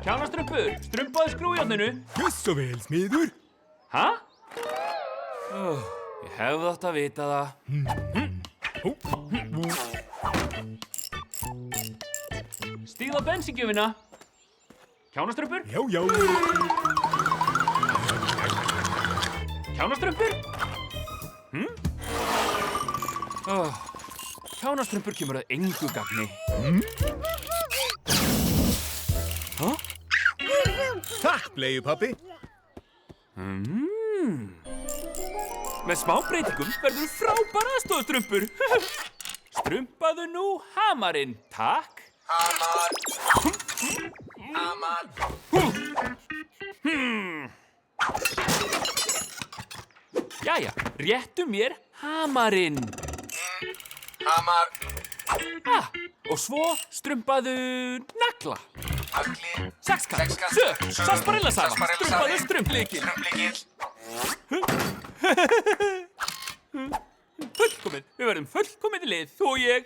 Kjánastrumpur, strumpaðu skrújárninu. Gjörð svo vel, smiður. Hæ? Ég hefði átt að vita það. Stígðu á bensíngjöfina. Kjánastrumpur? Já, já. Kjánastrumpur? Kjánastrumpur kemur að engu gagni. Takk, bleiupabbi. Með smá breytingum verður þú frábær aðstoðstrumpur. Strumpaðu nú hamarinn, takk. Hamar. Jæja, réttu mér hamarinn. Hamar. Og svo strumpaðu nagla. Nagli. Sexkant, Sexkant. sök, sarsaparilla-safa, strumpaðu Sarsaparilla-safi. strumplykil. Strumplykill. Fullkomið, við verðum fullkomið í lið, þú og ég.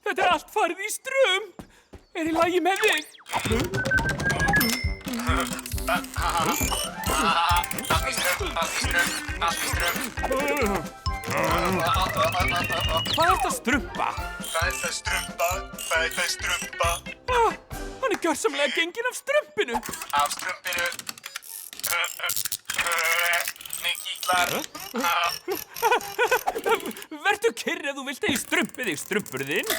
Þetta er allt farið í strump. Er í lagi með þig? Allt í strump. Hvað ertu að strumpa? Hvað er það strumpa? Hann er gjörsamlega genginn af strumpinu. Af strumpinu. Mig kýtlar. Vertu kyrr ef þú vilt að ég strumpi þig, strumpur þinn.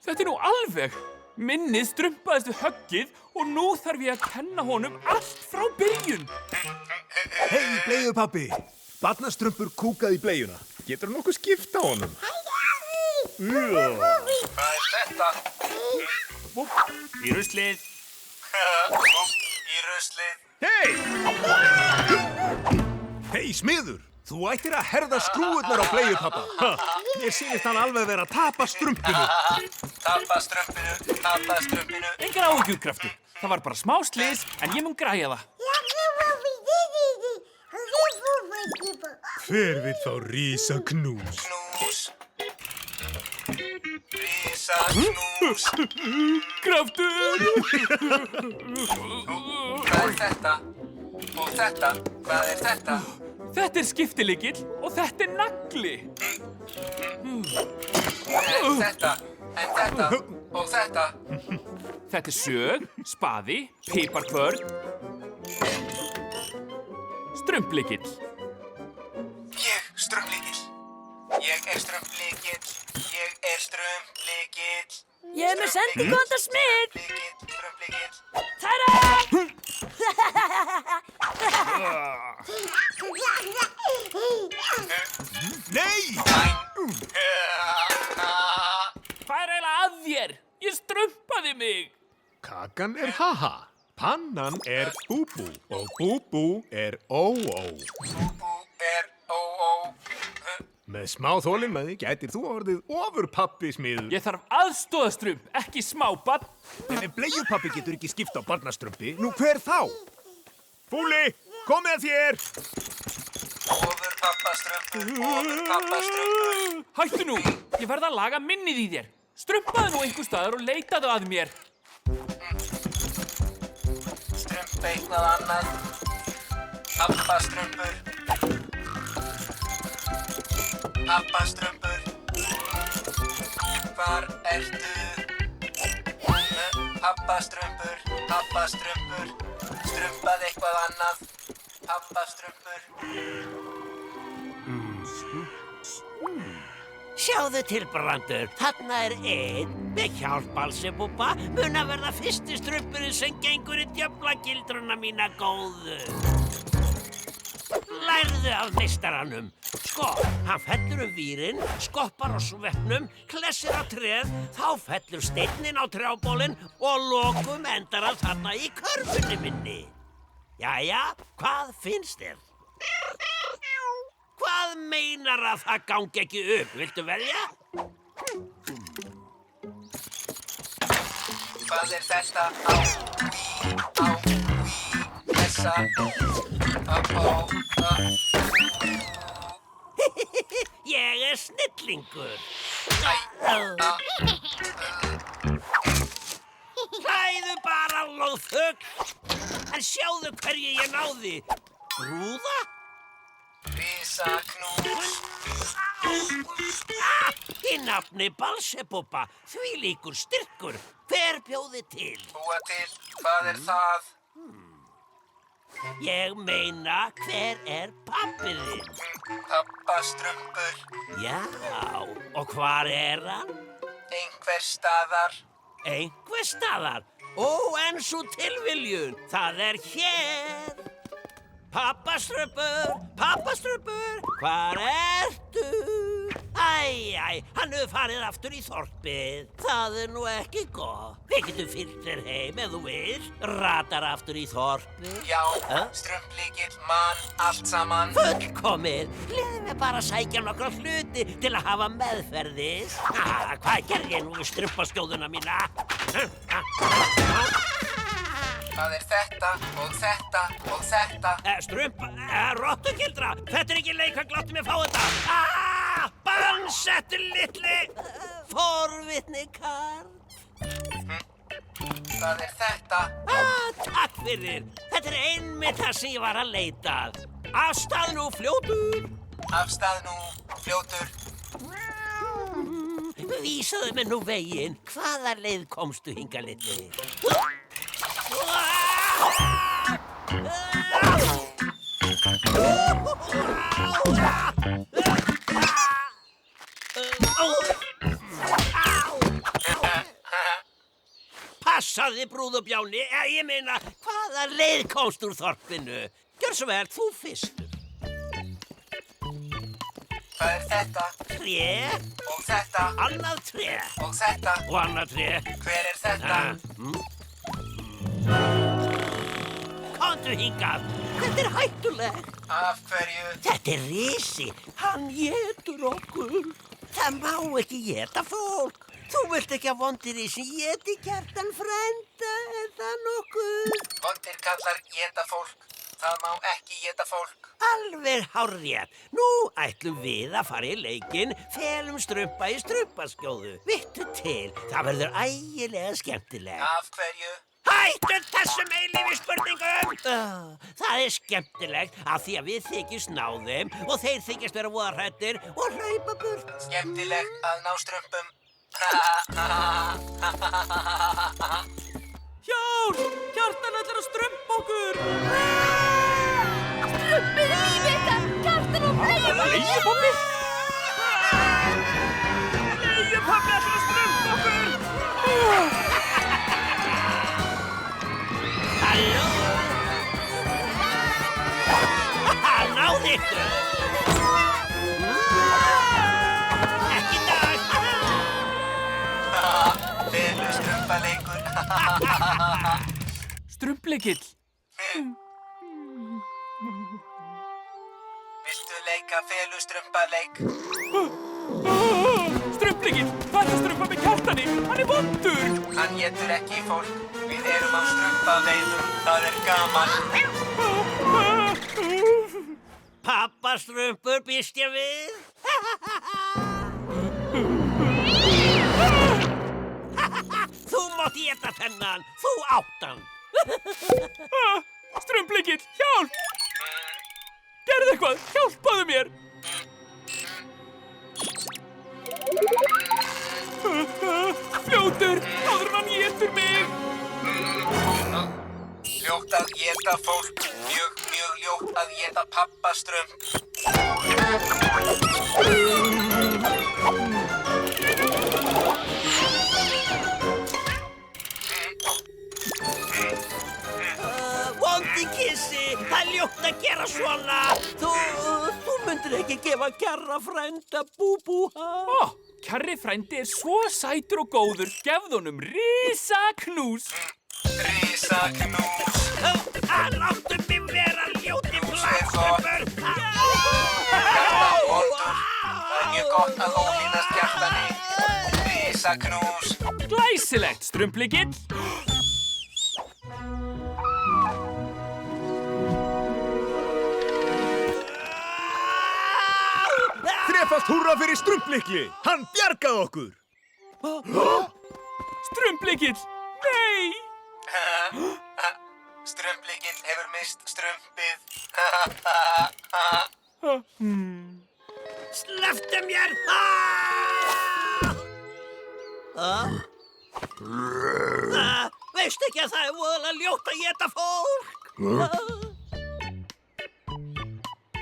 Þetta er nú alveg. Minnið strumpaðist við höggið og nú þarf ég að kenna honum allt frá byrjun. Hei, bleiupabbi. Barnastrumpur kúkaði í bleiuna. Getur hann nokkuð skipt á honum? Hvað er þetta? Í ruslið. Í ruslið. Hei! Hei, smiður. Þú ættir að herða skrúurnar á bleiupabba. Mér sýnist hann alveg vera að tapa strumpinu. Tappa strumpinu. Engar áhyggjur, kraftur. Það var bara smá slys, en ég mun græja það. Hver vill fá rísaknús? Knús. Rísaknús. Kraftur! Hvað er þetta? Og þetta? Hvað er þetta? Þetta er skiptilykill og þetta er nagli. En þetta? Og þetta? Þetta er sög, spaði, piparkvörn, strumplykill. Ég er strumplykill. Ég er með sendikont og smit. Strumplykill. Tæra! Nei! Hvað er eiginlega að þér? Ég strumpaði mig. Kakan er haha. Pannan er búbú. Og búbú er ó-ó. Bú er ó-ó. Með smá þolinmæði gætir þú orðið ofurpabbi, smiður. Ég þarf aðstoðastrump, ekki smábarn. En bleiupabbi getur ekki skipt á barnastrumpi. Nú hver þá? Fúli, kom með þér! Ofur pappastrumpur. Hættu nú, ég verð að laga minnið í þér. Strumpaðu nú einhver staðar og leitaðu að mér. Strump eitthvað annað. Pappastrumpur. Hvar ertu? Pappastrumpur. Strumpað eitthvað annað. Pappastrumpur. Sjáðu til, Brandur, þarna er einn með hjálp Balsebúba mun að verða fyrsti strumpurinn sem gengur í djöflagildruna mína góðu. Lærðu af meistaranum. Sko, hann fellur vírinn, skoppar á sveppnum, klessir á tréð, þá fellur steinninn á trjábólinn og lokum endar hann þarna í körfunni minni. Jæja, hvað finnst þér? Hvað meinar að það gangi ekki upp? Viltu velja? Hvað er þetta? Á. Þessa. Á. hryllingur. Hlæðu bara, loðfugl. En sjáðu hverju ég náði. Brúða? Rísaknús. Í nafni Balsebúba, þvílíkur styrkur. Hver bjóði til? Búa til. Hvað er það? Ég meina, hver er pabbi þinn? Pappastrumpur. Já, og hvar er hann? Einhver staðar. Einhver staðar. Ó, en svo tilviljun. Það er hér. Pappastrumpur, hvar ertu? Æ, hann hefur farið aftur í þorpið. Það er nú ekki gott. Við getum fylgt þér heim ef þú vil. Ratar aftur í þorpið. Já, strumplíkill mann, allt saman. Fullkomið. Leðu mig bara að sækja nokkra hluti til að hafa meðferðis. Hvað gerði ég nú við strumpaskjóðuna mína? Það er þetta og þetta og þetta. Rottugildra, þetta er ekki leik, hann glátti mig fá þetta. Bannsettur litli, forvitni karl. Það er þetta. Takk fyrir, þetta er einmitt það sem ég var að leita. Af stað nú, fljótur. Af stað nú, fljótur. Vísaðu mér nú veginn, hvaða leið komstu hinga litli? Passaði, brúðubjáni, ég meina, hvaða leið komst úr þorpinu? Gjör svo vel, þú fyrstur. Það er þetta. Tré, Og þetta. annað tré Og þetta. og annað tré. Hver er þetta? Komdu hingað, þetta er hættulegt. Af hverju? Þetta er risi, hann étur okkur. Það má ekki éta fólk. Þú vilt ekki að vondir risin éti Kjartan frænda, er það nokkuð? Vondir kallar éta fólk. Það má ekki éta fólk. Alveg hárrétt. Nú ætlum við að fara í leikinn Felum strumpa í strumpaskjóðu. Vittu til, það verður ægilega skemmtilegt. Af hverju? Hættu þessum eilífi spurningum! Það er skemmtilegt af því að við þykjumst ná þeim og þeir þykjast vera voða hræddir og hlaupa burt. Skemmtilegt að ná strumpum. Hjálp! Kjartan ætlar að strumpa okkur! Strumpið er lífið ykkar! Kjartan og Bleiupabbi! Bleiupabbi? Bleiupabbi ætlar að strumpa okkur! Halló! Hann náði ykkur! Ekki í dag! Felustrumpaleikur. Strumpleikill. Viltu leika felustrumpaleik? Strumpleikill, hvað er að strumpa með Kjartani? Hann er vondur! Hann étur ekki fólk. Við erum á strumpaveiðum. Það er gaman. Pappastrumpur býst ég við? Þú mátt éta þennan, þú áttan. Strumpleikill, hjálp! Gerðu eitthvað, hjálpaðu mér! Fljótur, áður en hann étur mig! Ljótt að éta fólk. Mjög ljótt að éta pappastrump. Vondi kissi, það er ljótt að gera svona. Þú myndir ekki gefa Kjarra frænda búbúha. Kjarri frændi er svo sætur og góður. Gefðu honum risaknús. Rísaknús. Láttu mig vera ljóti flaskupur. Kjartan vondur. Það er mjög gott að ólínast Kjartani. Rísaknús. Glæsilegt, Strumpleikill. Tvöfalt húrra fyrir Strumplikli! Hann bjargaði okkur! Strumplykill! Nei! Strumplikinn hefur mist strumpið. Slepptu mér! Veistu ekki að það er voðalega ljótt að éta fólk?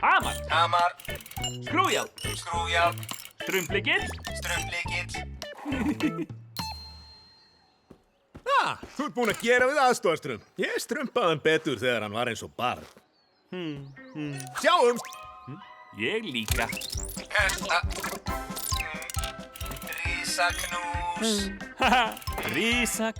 Hamar! Hamar, Skrúfjárn! skrúfjárn, Strumplykill! strumplykill. Þú ert búinn að gera við aðstoðarstrump. Ég strumpaði hann betur þegar hann var eins og barn. Sjáumst! Ég líka. Rísaknús. Rísa